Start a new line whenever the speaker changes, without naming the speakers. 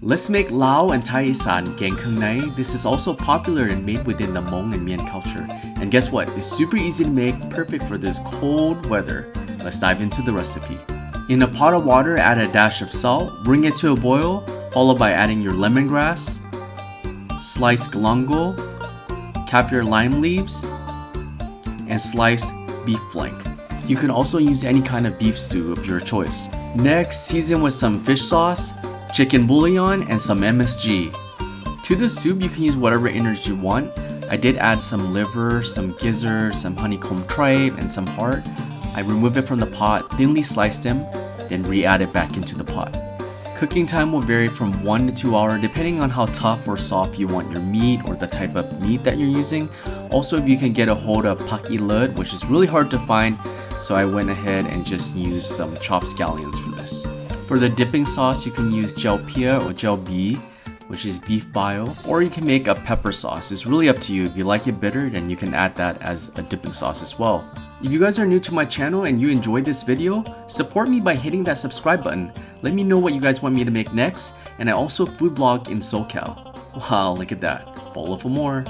Let's make Lao and Thai Issan Gaeng. This is also popular and made within the Hmong and Mien culture. And guess what? It's super easy to make, perfect for this cold weather. Let's dive into the recipe. In a pot of water, add a dash of salt, bring it to a boil, followed by adding your lemongrass, sliced galangal, Kaffir Lime Leaves, and sliced beef flank. You can also use any kind of beef stew of your choice. Next, season with some fish sauce, chicken bouillon, and some MSG. To the soup, you can use whatever innards you want. I did add some liver, some gizzard, some honeycomb tripe, and some heart. I removed it from the pot, thinly sliced them, then re-add it back into the pot. Cooking time will vary from 1 to 2 hours depending on how tough or soft you want your meat or the type of meat that you're using. Also, if you can get a hold of Paki Lud, which is really hard to find, so I went ahead and just used some chopped scallions for this. For the dipping sauce, you can use gel pia or gel b, which is beef bile, or you can make a pepper sauce. It's really up to you. If you like it bitter, then you can add that as a dipping sauce as well. If you guys are new to my channel and you enjoyed this video, support me by hitting that subscribe button. Let me know what you guys want me to make next, and I also food blog in SoCal. Wow, look at that. Follow for more.